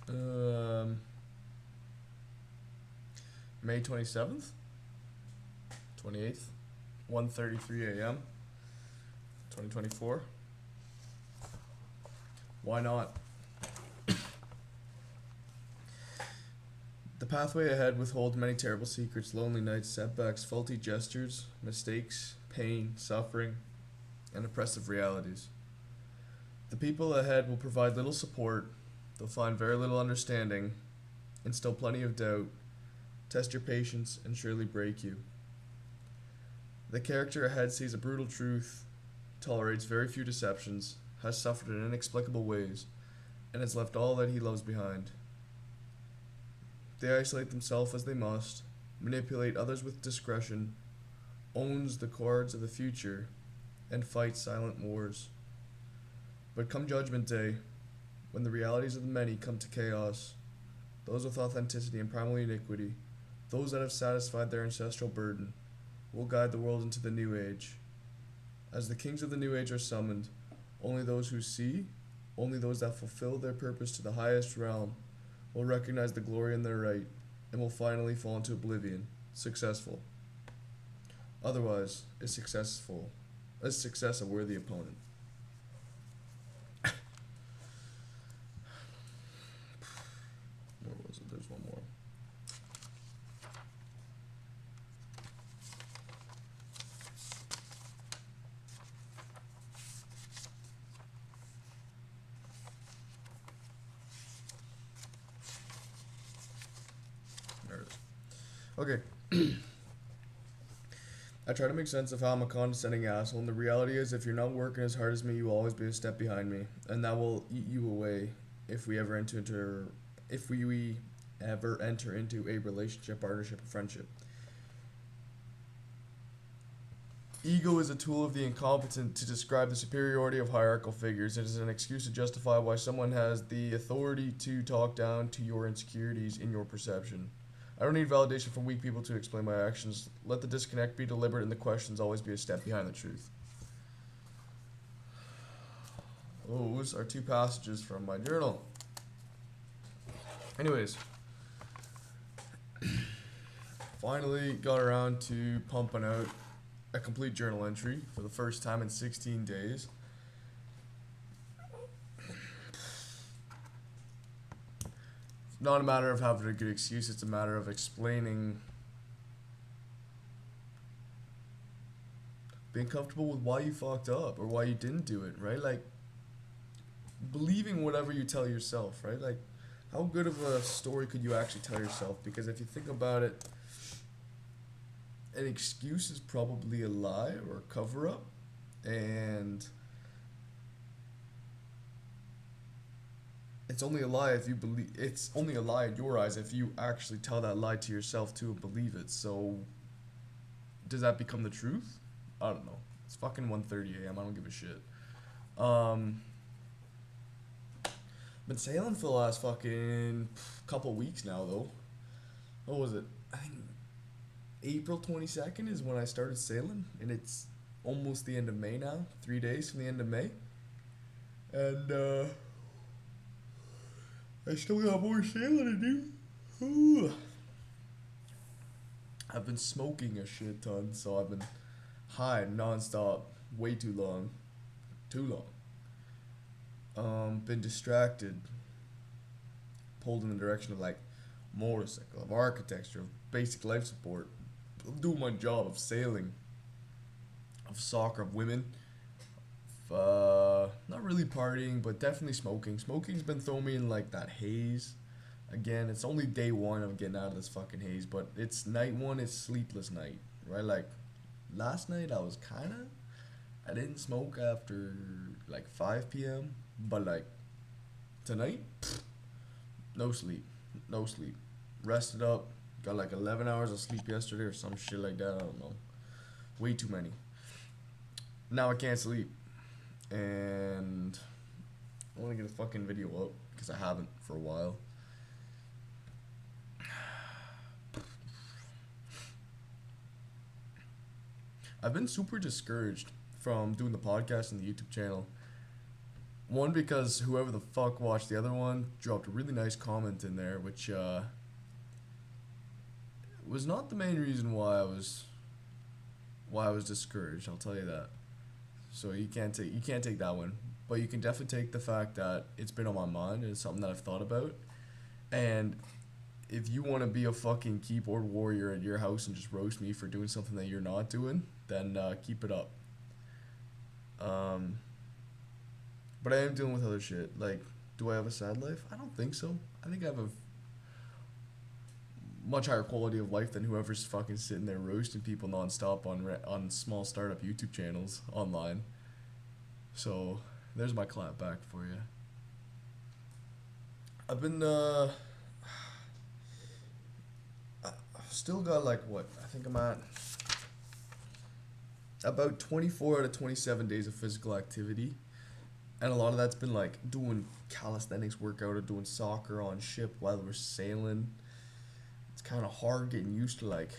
Um, May 27th, 28th, 1:33 a.m. 2024. Why not? The pathway ahead withholds many terrible secrets, lonely nights, setbacks, faulty gestures, mistakes, pain, suffering, and oppressive realities. The people ahead will provide little support, they'll find very little understanding, instill plenty of doubt, test your patience, and surely break you. The character ahead sees a brutal truth, tolerates very few deceptions, has suffered in inexplicable ways, and has left all that he loves behind. They isolate themselves as they must, manipulate others with discretion, owns the cards of the future, and fights silent wars. But come Judgment Day, when the realities of the many come to chaos, those with authenticity and primal iniquity, those that have satisfied their ancestral burden, will guide the world into the new age. As the kings of the new age are summoned, only those who see, only those that fulfill their purpose to the highest realm, will recognize the glory in their right, and will finally fall into oblivion, successful. Otherwise, is success a worthy opponent? Where was it? There's one more. There it is. Okay. I try to make sense of how I'm a condescending asshole, and the reality is, if you're not working as hard as me, you will always be a step behind me, and that will eat you away if we ever enter into a relationship, partnership, or friendship. Ego is a tool of the incompetent to describe the superiority of hierarchical figures. It is an excuse to justify why someone has the authority to talk down to your insecurities in your perception. I don't need validation from weak people to explain my actions. Let the disconnect be deliberate and the questions always be a step behind the truth. Those are two passages from my journal. Anyways, finally got around to pumping out a complete journal entry for the first time in 16 days. It's not a matter of having a good excuse, it's a matter of explaining, being comfortable with why you fucked up or why you didn't do it, right? Like, believing whatever you tell yourself, right? Like, how good of a story could you actually tell yourself? Because if you think about it, an excuse is probably a lie or a cover up, and it's only a lie if you believe it's only a lie in your eyes if you actually tell that lie to yourself too and believe it. So does that become the truth? I don't know. It's fucking 1:30 a.m. I don't give a shit. Um been sailing for the last fucking couple weeks now though. What was it? I think April 22nd is when I started sailing, and it's almost the end of May now. 3 days from the end of May. And I still got more sailing to do. Ooh. I've been smoking a shit ton, so I've been high nonstop, way too long. Too long. Been distracted, pulled in the direction of like motorcycle, of architecture, of basic life support. Doing my job of sailing, of soccer, of women. Not really partying, but definitely smoking. Smoking's been throwing me in like that haze. Again, it's only day one of getting out of this fucking haze, but it's night one, it's sleepless night, right? Like, last night I didn't smoke after like 5 p.m., but like, tonight, no sleep. No sleep. Rested up, got like 11 hours of sleep yesterday or some shit like that, I don't know. Way too many. Now I can't sleep. And I want to get a fucking video up because I haven't for a while. I've been super discouraged from doing the podcast and the YouTube channel One, because whoever the fuck watched the other one dropped a really nice comment in there, which was not the main reason why I was discouraged. I'll tell you that. So you can't take that one, but you can definitely take the fact that it's been on my mind and it's something that I've thought about. And if you want to be a fucking keyboard warrior at your house and just roast me for doing something that you're not doing, then keep it up. Um, but I am dealing with other shit. Like, do I have a sad life? I don't think so. I think I have a much higher quality of life than whoever's fucking sitting there roasting people nonstop on small startup YouTube channels online. So there's my clap back for you. I've been I've still got like what I think I'm at about 24 out of 27 days of physical activity, and a lot of that's been like doing calisthenics workout or doing soccer on ship while we're sailing. It's kind of hard getting used to like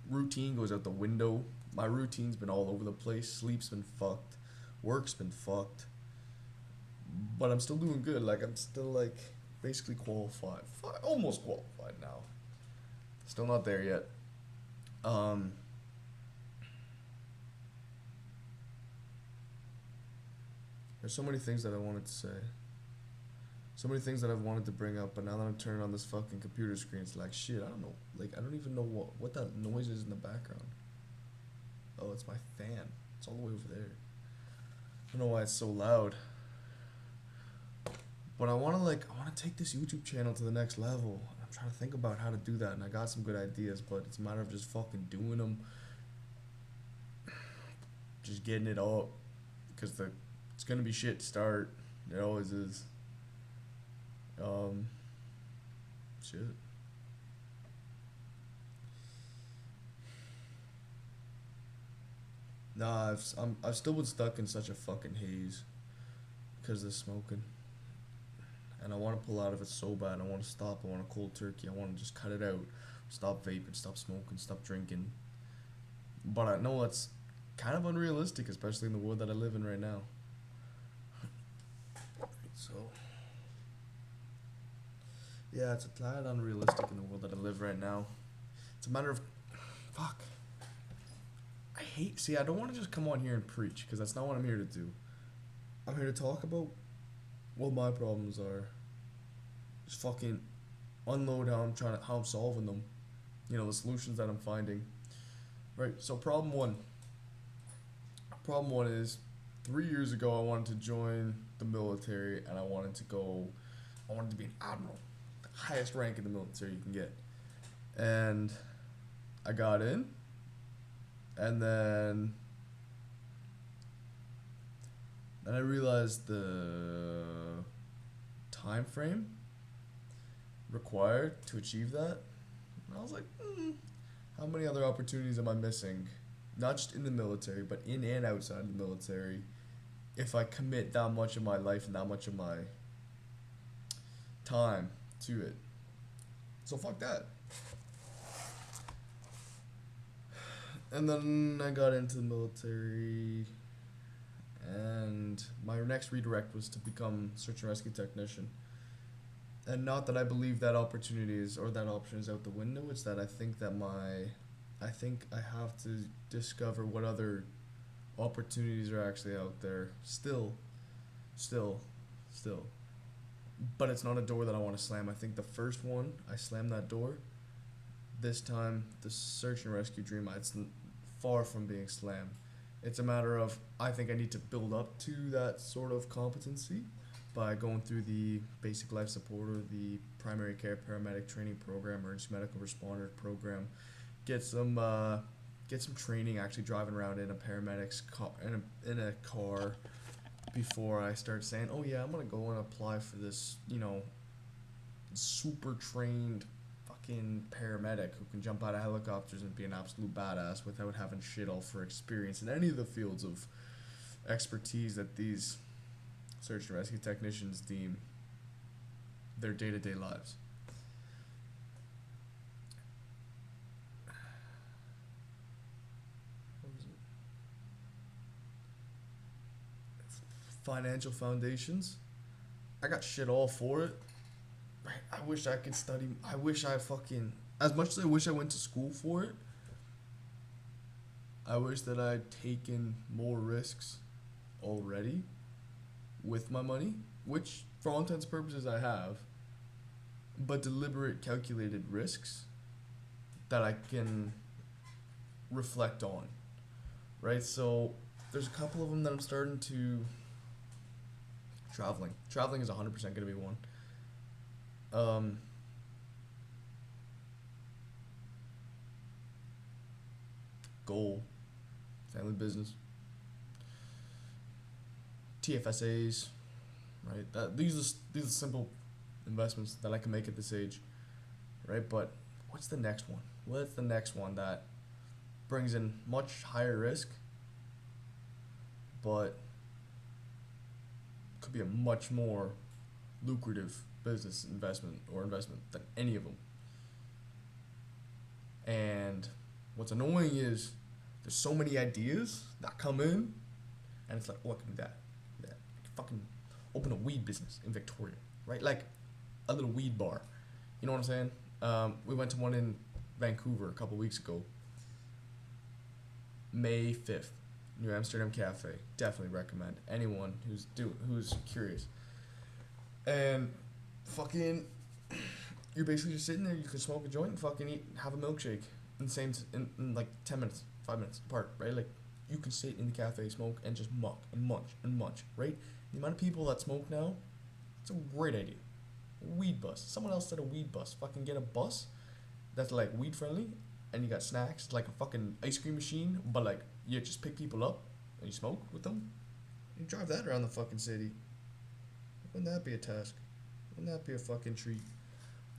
routine goes out the window. My routine's been all over the place. Sleep's been fucked. Work's been fucked. But I'm still doing good. Like I'm still like basically qualified. Almost qualified now. Still not there yet. Um there's so many things that I wanted to say. So many things that I've wanted to bring up, but now that I'm turning on this fucking computer screen, it's like shit. I don't know. Like I don't even know what that noise is in the background. Oh, it's my fan. It's all the way over there. I don't know why it's so loud. But I wanna take this YouTube channel to the next level. I'm trying to think about how to do that, and I got some good ideas, but it's a matter of just fucking doing them, just getting it up, because it's gonna be shit to start. It always is. Um, shit. Nah, I've still been stuck in such a fucking haze because of the smoking, and I want to pull out of it so bad. I want to stop. I want a cold turkey. I want to just cut it out. Stop vaping. Stop smoking. Stop drinking. But I know it's kind of unrealistic, especially in the world that I live in right now. So yeah, it's a tad unrealistic in the world that I live right now. It's a matter of fuck. I hate. See, I don't want to just come on here and preach because that's not what I'm here to do. I'm here to talk about what my problems are. Just fucking unload how I'm solving them. You know, the solutions that I'm finding. Right. So problem one. Problem one is 3 years ago I wanted to join the military and I wanted to go. I wanted to be an admiral, the highest rank in the military you can get, and I got in, and then I realized the time frame required to achieve that. And I was like, how many other opportunities am I missing? Not just in the military, but in and outside the military. If I commit that much of my life and that much of my time to it. So fuck that. And then I got into the military, and my next redirect was to become search and rescue technician. And not that I believe that that option is out the window. It's that I think I have to discover what other opportunities are actually out there. Still. But it's not a door that I want to slam. I think the first one, I slammed that door. This time, the search and rescue dream, it's far from being slammed. It's a matter of, I think I need to build up to that sort of competency by going through the basic life support or the primary care paramedic training program, emergency medical responder program. Get some training actually driving around in a paramedic's car, in a car before I start saying, oh yeah, I'm gonna go and apply for this, super trained fucking paramedic who can jump out of helicopters and be an absolute badass without having shit all for experience in any of the fields of expertise that these search and rescue technicians deem their day-to-day lives. What was it? financial foundations. I got shit all for it. Right? I wish I could study. I wish I fucking. As much as I wish I went to school for it, I wish that I'd taken more risks already with my money, which for all intents and purposes I have, but deliberate, calculated risks that I can reflect on, right? So there's a couple of them that I'm starting to. Traveling is 100% going to be one. Goal, family business, TFSAs, right? These are simple investments that I can make at this age, right? But what's the next one? What's the next one that brings in much higher risk, but could be a much more lucrative business investment or investment than any of them? And what's annoying is there's so many ideas that come in, and it's like, oh, I can do that. I can fucking open a weed business in Victoria, right? Like a little weed bar. You know what I'm saying? We went to one in Vancouver a couple weeks ago. May 5th, New Amsterdam Cafe. Definitely recommend anyone who's curious. And fucking, you're basically just sitting there. You can smoke a joint and fucking have a milkshake in like 10 minutes, 5 minutes apart, right? Like you can sit in the cafe, smoke, and just muck and munch, right? The amount of people that smoke now, it's a great idea. Weed bus. Someone else said a weed bus. Fucking get a bus that's like weed friendly, and you got snacks. It's like a fucking ice cream machine, but like you just pick people up and you smoke with them. You drive that around the fucking city. Wouldn't that be a task? Wouldn't that be a fucking treat?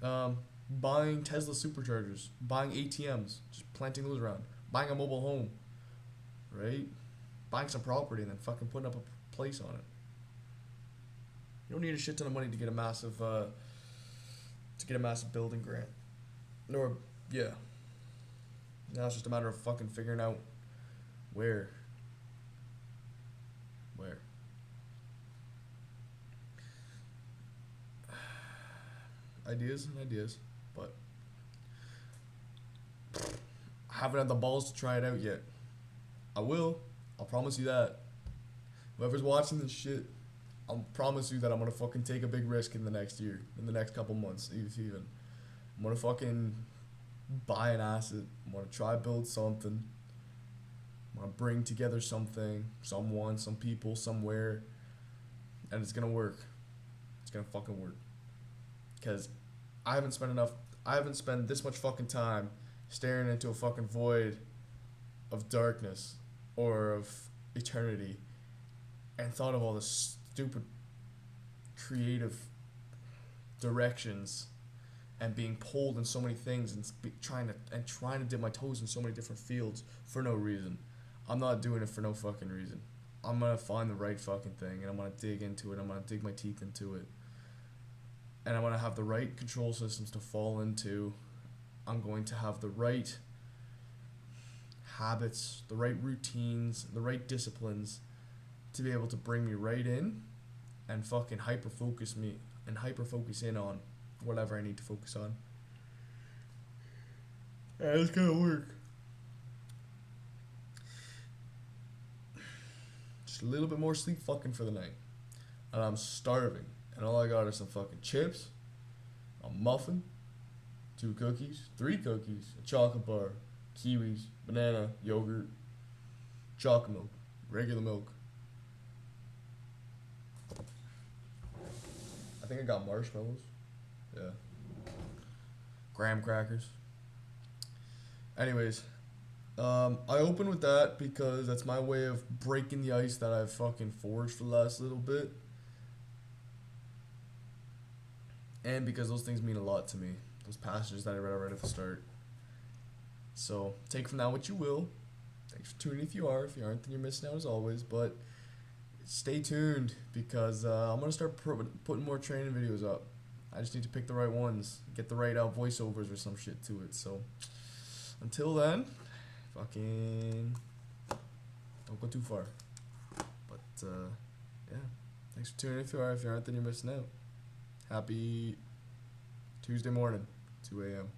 Buying Tesla superchargers, buying ATMs, just planting those around, buying a mobile home, right? Buying some property and then fucking putting up a place on it. You don't need a shit ton of money to get a massive building grant. Nor, yeah. Now it's just a matter of fucking figuring out where. Ideas and ideas, but I haven't had the balls to try it out yet. I will. I'll promise you that. Whoever's watching this shit, I'll promise you that I'm gonna fucking take a big risk in the next year, in the next couple months, if even. I'm gonna fucking buy an asset. I'm gonna try build something. I'm gonna bring together something, someone, some people, somewhere, and it's gonna work. It's gonna fucking work. Because I haven't spent this much fucking time staring into a fucking void of darkness or of eternity and thought of all the stupid creative directions and being pulled in so many things and trying to dip my toes in so many different fields for no reason. I'm not doing it for no fucking reason. I'm gonna find the right fucking thing and I'm gonna dig into it. I'm gonna dig my teeth into it. And I'm going to have the right control systems to fall into. I'm going to have the right habits, the right routines, the right disciplines to be able to bring me right in and fucking hyper-focus in on whatever I need to focus on. And it's going to work. Just a little bit more sleep fucking for the night. And I'm starving. And all I got are some fucking chips, a muffin, 2 cookies, 3 cookies, a chocolate bar, kiwis, banana, yogurt, chocolate milk, regular milk. I think I got marshmallows. Yeah. Graham crackers. Anyways, I open with that because that's my way of breaking the ice that I've fucking forged for the last little bit. And because those things mean a lot to me. Those passages that I read right at the start. So, take from that what you will. Thanks for tuning if you are. If you aren't, then you're missing out as always. But stay tuned because I'm going to start putting more training videos up. I just need to pick the right ones. Get the right voiceovers or some shit to it. So, until then, fucking don't go too far. But, yeah. Thanks for tuning in. If you aren't, then you're missing out. Happy Tuesday morning, 2 a.m.